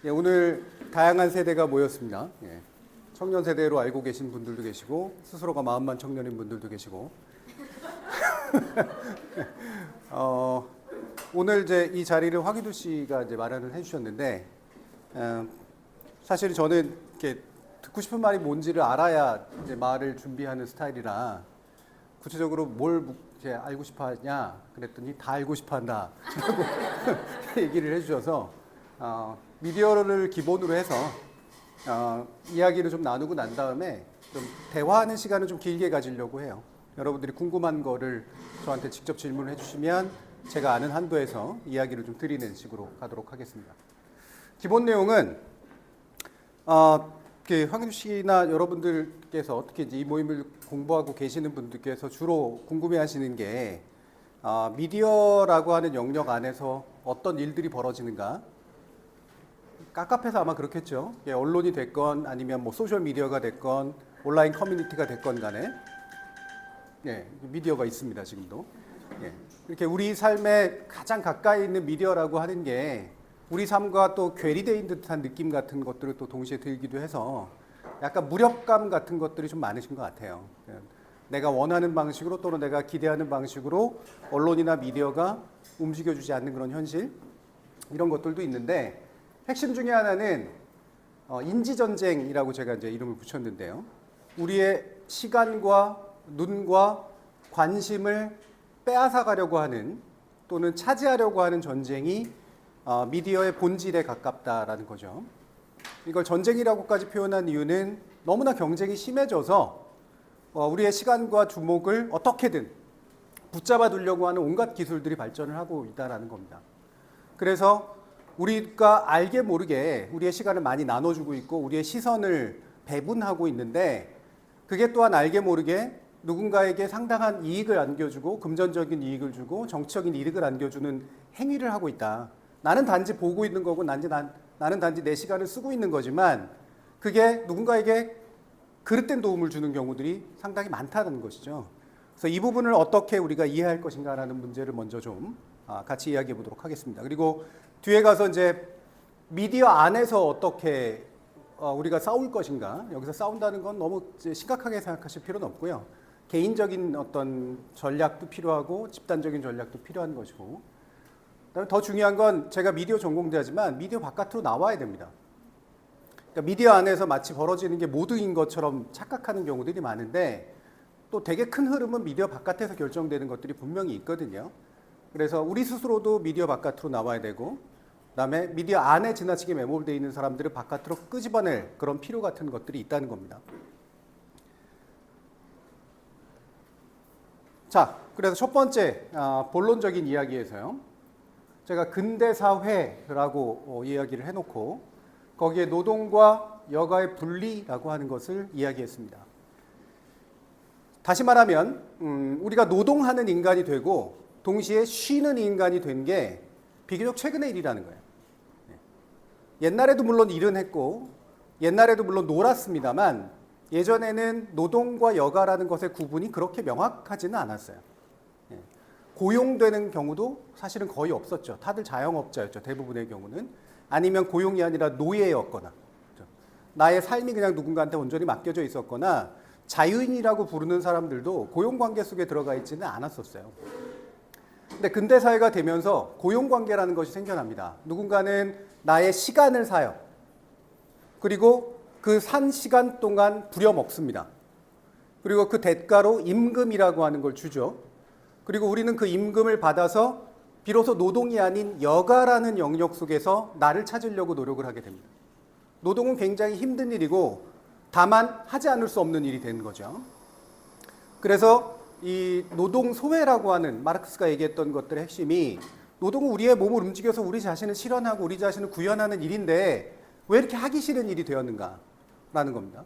예, 오늘 다양한 세대가 모였습니다. 예, 청년 세대로 알고 계신 분들도 계시고 스스로가 마음만 청년인 분들도 계시고 오늘 이제 이 자리를 황희두 씨가 이제 마련을 해주셨는데 사실 저는 이렇게 듣고 싶은 말이 뭔지를 알아야 이제 말을 준비하는 스타일이라 구체적으로 뭘 이제 알고 싶어하냐 그랬더니 다 알고 싶어한다라고 얘기를 해주셔서 미디어를 기본으로 해서 이야기를 좀 나누고 난 다음에 좀 대화하는 시간을 좀 길게 가지려고 해요. 여러분들이 궁금한 거를 저한테 직접 질문을 해주시면 제가 아는 한도에서 이야기를 좀 드리는 식으로 가도록 하겠습니다. 기본 내용은 황희두 씨나 여러분들께서 어떻게 이제 이 모임을 공부하고 계시는 분들께서 주로 궁금해하시는 게 미디어라고 하는 영역 안에서 어떤 일들이 벌어지는가? 깝깝해서 아마 그렇겠죠. 예, 언론이 됐건 아니면 뭐 소셜 미디어가 됐건 온라인 커뮤니티가 됐건 간에 예, 미디어가 있습니다 지금도. 예, 이렇게 우리 삶에 가장 가까이 있는 미디어라고 하는 게 우리 삶과 또 괴리되어 있는 듯한 느낌 같은 것들을 또 동시에 들기도 해서 약간 무력감 같은 것들이 좀 많으신 것 같아요. 내가 원하는 방식으로 또는 내가 기대하는 방식으로 언론이나 미디어가 움직여주지 않는 그런 현실 이런 것들도 있는데 핵심 중에 하나는 인지전쟁이라고 제가 이제 이름을 붙였는데요. 우리의 시간과 눈과 관심을 빼앗아 가려고 하는 또는 차지하려고 하는 전쟁이 미디어의 본질에 가깝다라는 거죠. 이걸 전쟁이라고까지 표현한 이유는 너무나 경쟁이 심해져서 우리의 시간과 주목을 어떻게든 붙잡아 두려고 하는 온갖 기술들이 발전을 하고 있다는 겁니다. 그래서 우리가 알게 모르게 우리의 시간을 많이 나눠주고 있고 우리의 시선을 배분하고 있는데 그게 또한 알게 모르게 누군가에게 상당한 이익을 안겨주고 금전적인 이익을 주고 정치적인 이익을 안겨주는 행위를 하고 있다. 나는 단지 보고 있는 거고 나는 단지 내 시간을 쓰고 있는 거지만 그게 누군가에게 그릇된 도움을 주는 경우들이 상당히 많다는 것이죠. 그래서 이 부분을 어떻게 우리가 이해할 것인가라는 문제를 먼저 좀 같이 이야기해 보도록 하겠습니다. 그리고 뒤에 가서 이제 미디어 안에서 어떻게 우리가 싸울 것인가, 여기서 싸운다는 건 너무 심각하게 생각하실 필요는 없고요. 개인적인 어떤 전략도 필요하고 집단적인 전략도 필요한 것이고, 그다음에 더 중요한 건 제가 미디어 전공자지만 미디어 바깥으로 나와야 됩니다. 그러니까 미디어 안에서 마치 벌어지는 게 모두인 것처럼 착각하는 경우들이 많은데 또 되게 큰 흐름은 미디어 바깥에서 결정되는 것들이 분명히 있거든요. 그래서 우리 스스로도 미디어 바깥으로 나와야 되고 그다음에 미디어 안에 지나치게 매몰되어 있는 사람들을 바깥으로 끄집어낼 그런 필요 같은 것들이 있다는 겁니다. 자, 그래서 첫 번째 본론적인 이야기에서요. 제가 근대사회라고 이야기를 해놓고 거기에 노동과 여가의 분리라고 하는 것을 이야기했습니다. 다시 말하면 우리가 노동하는 인간이 되고 동시에 쉬는 인간이 된 게 비교적 최근의 일이라는 거예요. 옛날에도 물론 일은 했고 옛날에도 물론 놀았습니다만 예전에는 노동과 여가라는 것의 구분이 그렇게 명확하지는 않았어요. 고용되는 경우도 사실은 거의 없었죠. 다들 자영업자였죠. 대부분의 경우는. 아니면 고용이 아니라 노예였거나 나의 삶이 그냥 누군가한테 온전히 맡겨져 있었거나 자유인이라고 부르는 사람들도 고용관계 속에 들어가 있지는 않았었어요. 근데 근대사회가 되면서 고용관계라는 것이 생겨납니다. 누군가는 나의 시간을 사요. 그리고 그 산 시간 동안 부려먹습니다. 그리고 그 대가로 임금이라고 하는 걸 주죠. 그리고 우리는 그 임금을 받아서 비로소 노동이 아닌 여가라는 영역 속에서 나를 찾으려고 노력을 하게 됩니다. 노동은 굉장히 힘든 일이고 다만 하지 않을 수 없는 일이 되는 거죠. 그래서 이 노동 소외라고 하는 마르크스가 얘기했던 것들의 핵심이 노동은 우리의 몸을 움직여서 우리 자신을 실현하고 우리 자신을 구현하는 일인데 왜 이렇게 하기 싫은 일이 되었는가라는 겁니다.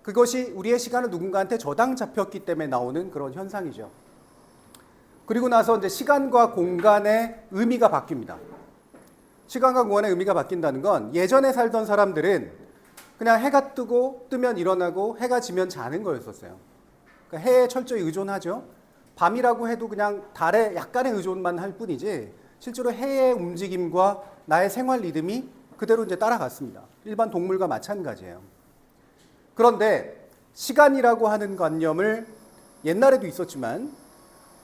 그것이 우리의 시간을 누군가한테 저당 잡혔기 때문에 나오는 그런 현상이죠. 그리고 나서 이제 시간과 공간의 의미가 바뀝니다. 시간과 공간의 의미가 바뀐다는 건 예전에 살던 사람들은 그냥 해가 뜨면 일어나고 해가 지면 자는 거였었어요. 그러니까 해에 철저히 의존하죠. 밤이라고 해도 그냥 달에 약간의 의존만 할 뿐이지 실제로 해의 움직임과 나의 생활 리듬이 그대로 이제 따라갔습니다. 일반 동물과 마찬가지예요. 그런데 시간이라고 하는 관념을 옛날에도 있었지만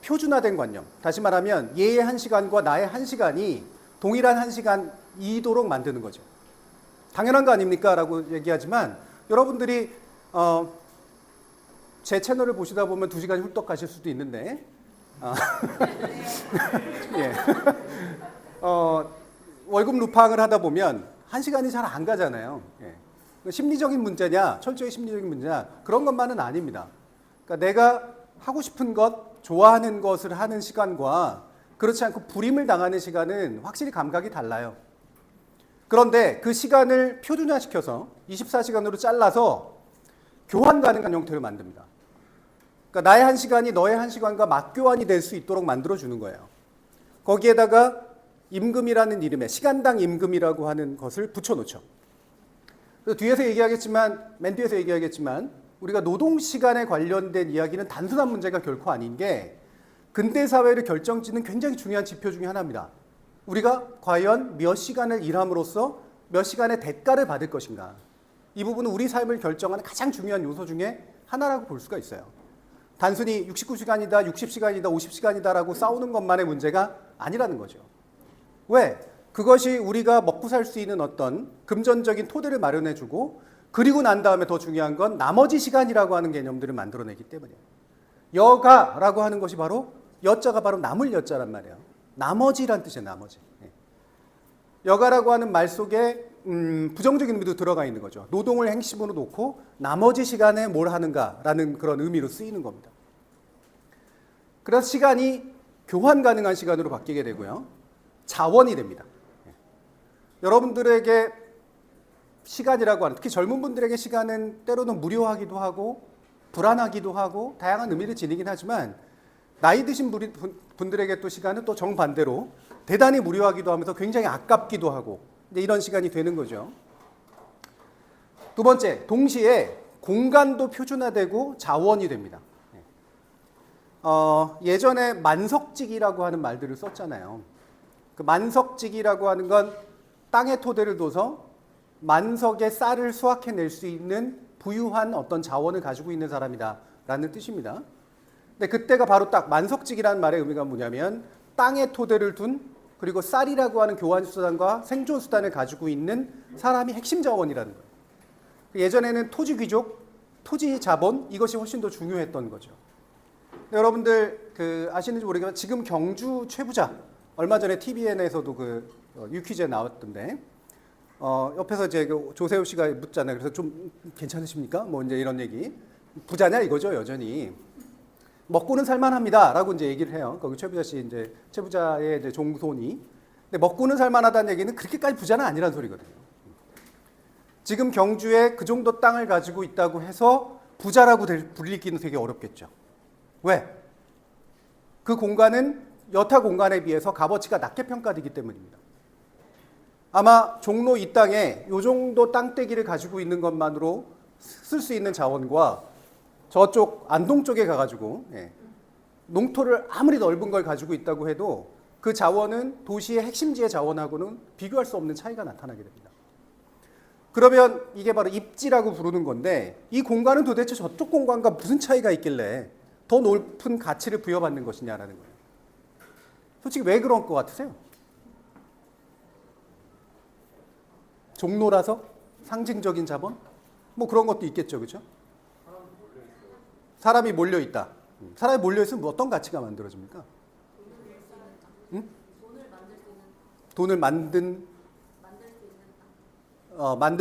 표준화된 관념, 다시 말하면 얘의 1시간과 나의 1시간이 동일한 1시간이도록 만드는 거죠. 당연한 거 아닙니까? 라고 얘기하지만 여러분들이 제 채널을 보시다 보면 2시간이 훌떡 가실 수도 있는데 예. 월급 루팡을 하다 보면 1시간이 잘 안 가잖아요. 예. 심리적인 문제냐, 철저히 심리적인 문제냐, 그런 것만은 아닙니다. 그러니까 내가 하고 싶은 것, 좋아하는 것을 하는 시간과 그렇지 않고 불임을 당하는 시간은 확실히 감각이 달라요. 그런데 그 시간을 표준화시켜서 24시간으로 잘라서 교환 가능한 형태를 만듭니다. 그러니까 나의 1시간이 너의 1시간과 맞교환이 될 수 있도록 만들어주는 거예요. 거기에다가 임금이라는 이름에 시간당 임금이라고 하는 것을 붙여놓죠. 그래서 뒤에서 얘기하겠지만, 맨 뒤에서 얘기하겠지만 우리가 노동시간에 관련된 이야기는 단순한 문제가 결코 아닌 게 근대 사회를 결정짓는 굉장히 중요한 지표 중에 하나입니다. 우리가 과연 몇 시간을 일함으로써 몇 시간의 대가를 받을 것인가. 이 부분은 우리 삶을 결정하는 가장 중요한 요소 중에 하나라고 볼 수가 있어요. 단순히 69시간이다, 60시간이다, 50시간이다라고 싸우는 것만의 문제가 아니라는 거죠. 왜? 그것이 우리가 먹고 살 수 있는 어떤 금전적인 토대를 마련해주고 그리고 난 다음에 더 중요한 건 나머지 시간이라고 하는 개념들을 만들어내기 때문이에요. 여가라고 하는 것이 바로 여자가 바로 남을 여자란 말이에요. 나머지란 뜻이에요. 나머지. 여가라고 하는 말 속에 부정적인 의미도 들어가 있는 거죠. 노동을 행심으로 놓고 나머지 시간에 뭘 하는가라는 그런 의미로 쓰이는 겁니다. 그래서 시간이 교환 가능한 시간으로 바뀌게 되고요. 자원이 됩니다. 여러분들에게 시간이라고 하는, 특히 젊은 분들에게 시간은 때로는 무료하기도 하고 불안하기도 하고 다양한 의미를 지니긴 하지만 나이 드신 분들에게 또 시간은 또 정반대로 대단히 무료하기도 하면서 굉장히 아깝기도 하고 이런 시간이 되는 거죠. 두 번째, 동시에 공간도 표준화되고 자원이 됩니다. 예전에 만석직이라고 하는 말들을 썼잖아요. 그 만석직이라고 하는 건 땅에 토대를 둬서 만석의 쌀을 수확해낼 수 있는 부유한 어떤 자원을 가지고 있는 사람이다라는 뜻입니다. 근데 그때가 바로 딱 만석직이라는 말의 의미가 뭐냐면 땅에 토대를 둔 그리고 쌀이라고 하는 교환수단과 생존수단을 가지고 있는 사람이 핵심 자원이라는 거예요. 예전에는 토지 귀족, 토지 자본 이것이 훨씬 더 중요했던 거죠. 여러분들 아시는지 모르겠지만 지금 경주 최부자 얼마 전에 TVN에서도 유퀴즈에 나왔던데 옆에서 이제 조세호 씨가 묻잖아요. 그래서 좀 괜찮으십니까? 뭐 이제 이런 얘기. 부자냐 이거죠, 여전히. 먹고는 살만합니다라고 이제 얘기를 해요. 거기 최부자 씨 이제 최부자의 이제 종손이. 근데 먹고는 살만하다는 얘기는 그렇게까지 부자는 아니란 소리거든요. 지금 경주에 그 정도 땅을 가지고 있다고 해서 부자라고 불리기는 되게 어렵겠죠. 왜? 그 공간은 여타 공간에 비해서 값어치가 낮게 평가되기 때문입니다. 아마 종로 이 땅에 이 정도 땅대기를 가지고 있는 것만으로 쓸 수 있는 자원과 저쪽 안동 쪽에 가가지고 농토를 아무리 넓은 걸 가지고 있다고 해도 그 자원은 도시의 핵심지의 자원하고는 비교할 수 없는 차이가 나타나게 됩니다. 그러면 이게 바로 입지라고 부르는 건데 이 공간은 도대체 저쪽 공간과 무슨 차이가 있길래 더 높은 가치를 부여받는 것이냐라는 거예요. 솔직히 왜 그런 것 같으세요? 종로라서? 상징적인 자본? 뭐 그런 것도 있겠죠, 그렇죠? 사람이 몰려있다. 사람이 몰려있으면 어떤 가치가 만들어집니까? 응? 돈을 만들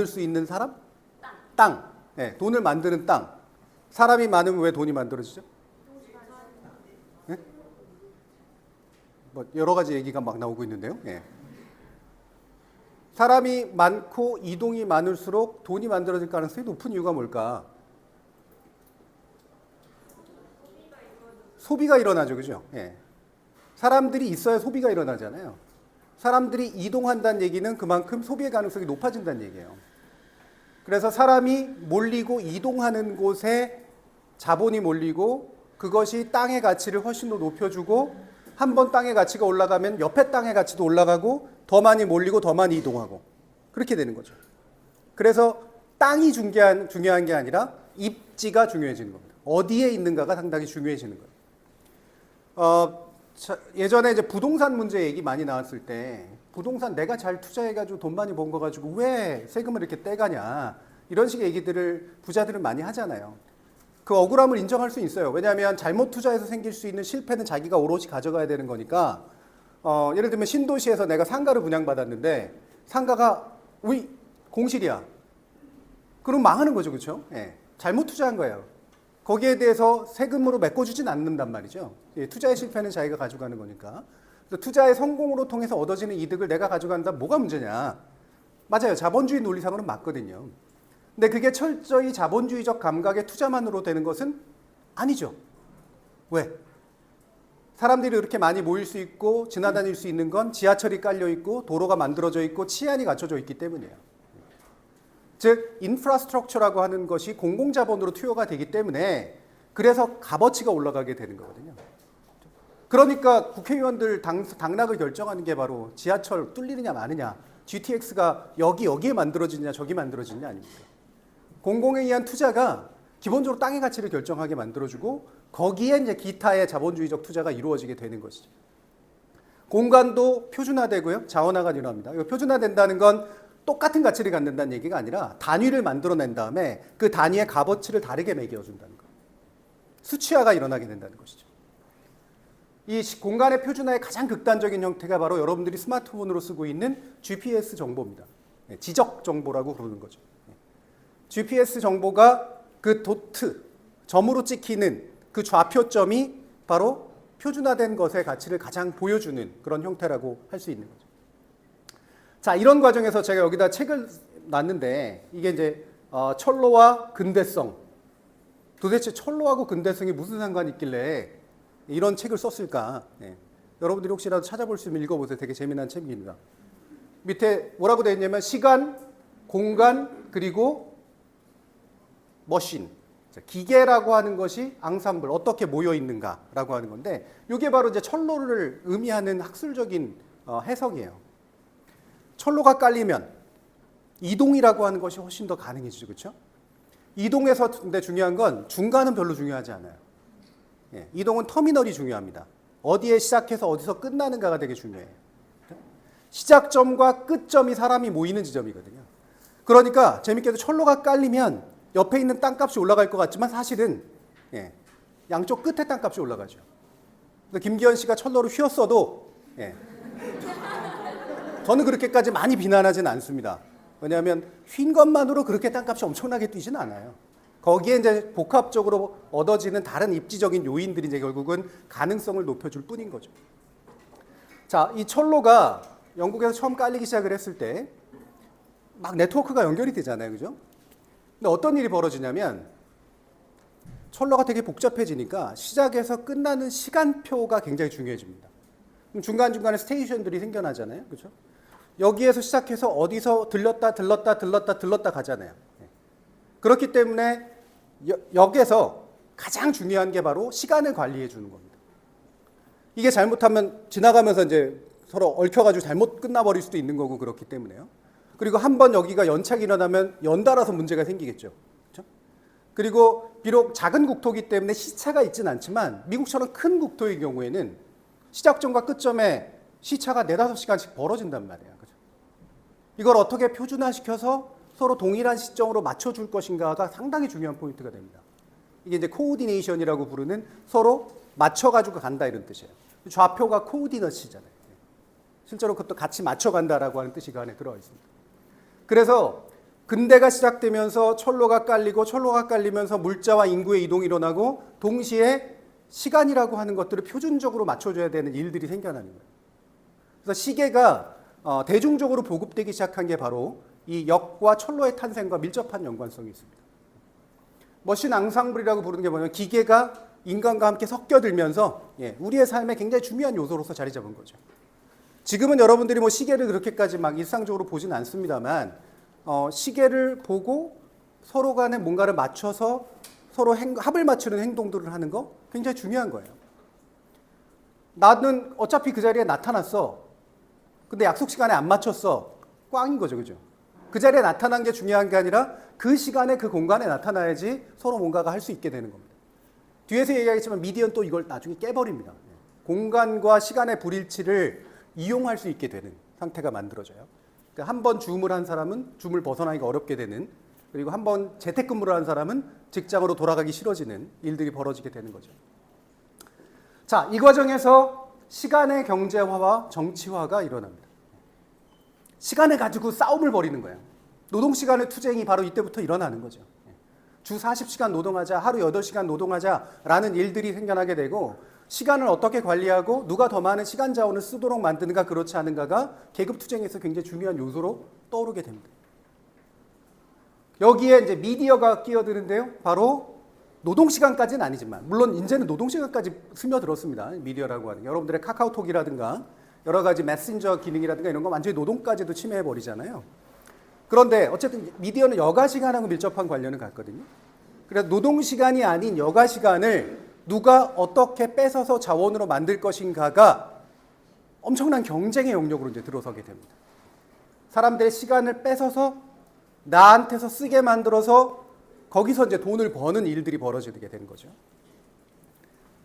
수 있는 사람? 땅. 네, 돈을 만드는 땅. 사람이 많으면 왜 돈이 만들어지죠? 네? 뭐 여러 가지 얘기가 막 나오고 있는데요. 네. 사람이 많고 이동이 많을수록 돈이 만들어질 가능성이 높은 이유가 뭘까? 소비가 일어나죠, 그죠? 예. 사람들이 있어야 소비가 일어나잖아요. 사람들이 이동한다는 얘기는 그만큼 소비의 가능성이 높아진다는 얘기예요. 그래서 사람이 몰리고 이동하는 곳에 자본이 몰리고 그것이 땅의 가치를 훨씬 더 높여주고 한 번 땅의 가치가 올라가면 옆에 땅의 가치도 올라가고 더 많이 몰리고 더 많이 이동하고 그렇게 되는 거죠. 그래서 땅이 중요한 게 아니라 입지가 중요해지는 겁니다. 어디에 있는가가 상당히 중요해지는 거예요. 예전에 이제 부동산 문제 얘기 많이 나왔을 때 부동산 내가 잘 투자해가지고 돈 많이 번 거 가지고 왜 세금을 이렇게 떼가냐 이런 식의 얘기들을 부자들은 많이 하잖아요. 그 억울함을 인정할 수 있어요. 왜냐하면 잘못 투자해서 생길 수 있는 실패는 자기가 오롯이 가져가야 되는 거니까 예를 들면 신도시에서 내가 상가를 분양받았는데 상가가 우리 공실이야. 그럼 망하는 거죠. 그렇죠? 예, 잘못 투자한 거예요. 거기에 대해서 세금으로 메꿔주진 않는단 말이죠. 예, 투자의 실패는 자기가 가져가는 거니까. 그래서 투자의 성공으로 통해서 얻어지는 이득을 내가 가져간다 뭐가 문제냐. 맞아요. 자본주의 논리상으로는 맞거든요. 근데 그게 철저히 자본주의적 감각의 투자만으로 되는 것은 아니죠. 왜? 사람들이 이렇게 많이 모일 수 있고 지나다닐 수 있는 건 지하철이 깔려 있고 도로가 만들어져 있고 치안이 갖춰져 있기 때문이에요. 즉 인프라스트럭처라고 하는 것이 공공자본으로 투여가 되기 때문에 그래서 값어치가 올라가게 되는 거거든요. 그러니까 국회의원들 당락을 결정하는 게 바로 지하철 뚫리느냐 마느냐, GTX가 여기에 만들어지느냐 저기 만들어지느냐 아닙니까? 공공에 의한 투자가 기본적으로 땅의 가치를 결정하게 만들어주고 거기에 이제 기타의 자본주의적 투자가 이루어지게 되는 것이죠. 공간도 표준화되고요. 자원화가 일어납니다. 표준화된다는 건 똑같은 가치를 갖는다는 얘기가 아니라 단위를 만들어낸 다음에 그 단위의 값어치를 다르게 매겨준다는 거예요. 수치화가 일어나게 된다는 것이죠. 이 공간의 표준화의 가장 극단적인 형태가 바로 여러분들이 스마트폰으로 쓰고 있는 GPS 정보입니다. 지적 정보라고 부르는 거죠. GPS 정보가 그 도트, 점으로 찍히는 그 좌표점이 바로 표준화된 것의 가치를 가장 보여주는 그런 형태라고 할 수 있는 거죠. 자, 이런 과정에서 제가 여기다 책을 놨는데 이게 이제 철로와 근대성. 도대체 철로하고 근대성이 무슨 상관이 있길래 이런 책을 썼을까? 네. 여러분들이 혹시라도 찾아볼 수 있으면 읽어보세요. 되게 재미난 책입니다. 밑에 뭐라고 되어 있냐면 시간, 공간, 그리고 머신. 기계라고 하는 것이 앙상블, 어떻게 모여 있는가라고 하는 건데 이게 바로 이제 철로를 의미하는 학술적인 해석이에요. 철로가 깔리면 이동이라고 하는 것이 훨씬 더 가능해지죠. 그렇죠? 이동에서 근데 중요한 건 중간은 별로 중요하지 않아요. 예, 이동은 터미널이 중요합니다. 어디에 시작해서 어디서 끝나는가가 되게 중요해요. 시작점과 끝점이 사람이 모이는 지점이거든요. 그러니까 재밌게도 철로가 깔리면 옆에 있는 땅값이 올라갈 것 같지만 사실은 양쪽 끝에 땅값이 올라가죠. 김기현 씨가 철로를 휘었어도 저는 그렇게까지 많이 비난하지는 않습니다. 왜냐하면 휜 것만으로 그렇게 땅값이 엄청나게 뛰지는 않아요. 거기에 이제 복합적으로 얻어지는 다른 입지적인 요인들이 이제 결국은 가능성을 높여줄 뿐인 거죠. 자, 이 철로가 영국에서 처음 깔리기 시작을 했을 때 막 네트워크가 연결이 되잖아요, 그죠? 근데 어떤 일이 벌어지냐면 철로가 되게 복잡해지니까 시작에서 끝나는 시간표가 굉장히 중요해집니다. 그럼 중간중간에 스테이션들이 생겨나잖아요, 그죠? 여기에서 시작해서 어디서 들렀다 가잖아요. 그렇기 때문에 역에서 가장 중요한 게 바로 시간을 관리해 주는 겁니다. 이게 잘못하면 지나가면서 이제 서로 얽혀가지고 잘못 끝나버릴 수도 있는 거고 그렇기 때문에요. 그리고 한번 여기가 연착이 일어나면 연달아서 문제가 생기겠죠. 그렇죠? 그리고 비록 작은 국토이기 때문에 시차가 있지는 않지만 미국처럼 큰 국토의 경우에는 시작점과 끝점에 시차가 4-5시간씩 벌어진단 말이에요. 그렇죠? 이걸 어떻게 표준화시켜서 서로 동일한 시점으로 맞춰줄 것인가가 상당히 중요한 포인트가 됩니다. 이게 이제 코오디네이션이라고 부르는 서로 맞춰가지고 간다 이런 뜻이에요. 좌표가 코오디너츠잖아요. 실제로 그것도 같이 맞춰간다라고 하는 뜻이 그 안에 들어가 있습니다. 그래서 근대가 시작되면서 철로가 깔리고 철로가 깔리면서 물자와 인구의 이동이 일어나고 동시에 시간이라고 하는 것들을 표준적으로 맞춰줘야 되는 일들이 생겨나는 거예요. 그래서 시계가 대중적으로 보급되기 시작한 게 바로 이 역과 철로의 탄생과 밀접한 연관성이 있습니다. 머신 앙상블이라고 부르는 게 뭐냐면 기계가 인간과 함께 섞여들면서 우리의 삶에 굉장히 중요한 요소로서 자리 잡은 거죠. 지금은 여러분들이 뭐 시계를 그렇게까지 막 일상적으로 보진 않습니다만 시계를 보고 서로 간에 뭔가를 맞춰서 서로 합을 맞추는 행동들을 하는 거 굉장히 중요한 거예요. 나는 어차피 그 자리에 나타났어. 근데 약속 시간에 안 맞췄어. 꽝인 거죠, 그죠? 그 자리에 나타난 게 중요한 게 아니라 그 시간에 그 공간에 나타나야지 서로 뭔가가 할 수 있게 되는 겁니다. 뒤에서 얘기하겠지만 미디어는 또 이걸 나중에 깨버립니다. 공간과 시간의 불일치를 이용할 수 있게 되는 상태가 만들어져요. 그러니까 한 번 줌을 한 사람은 줌을 벗어나기가 어렵게 되는, 그리고 한 번 재택근무를 한 사람은 직장으로 돌아가기 싫어지는 일들이 벌어지게 되는 거죠. 자, 이 과정에서 시간의 경제화와 정치화가 일어납니다. 시간을 가지고 싸움을 벌이는 거예요. 노동시간의 투쟁이 바로 이때부터 일어나는 거죠. 주 40시간 노동하자, 하루 8시간 노동하자라는 일들이 생겨나게 되고, 시간을 어떻게 관리하고 누가 더 많은 시간 자원을 쓰도록 만드는가 그렇지 않은가가 계급 투쟁에서 굉장히 중요한 요소로 떠오르게 됩니다. 여기에 이제 미디어가 끼어드는데요. 바로 노동시간까지는 아니지만, 물론 이제는 노동시간까지 스며들었습니다. 미디어라고 하는 여러분들의 카카오톡이라든가 여러 가지 메신저 기능이라든가 이런 거 완전히 노동까지도 침해해버리잖아요. 그런데 어쨌든 미디어는 여가시간하고 밀접한 관련을 갖거든요. 그래서 노동시간이 아닌 여가시간을 누가 어떻게 뺏어서 자원으로 만들 것인가가 엄청난 경쟁의 영역으로 이제 들어서게 됩니다. 사람들의 시간을 뺏어서 나한테서 쓰게 만들어서 거기서 이제 돈을 버는 일들이 벌어지게 되는 거죠.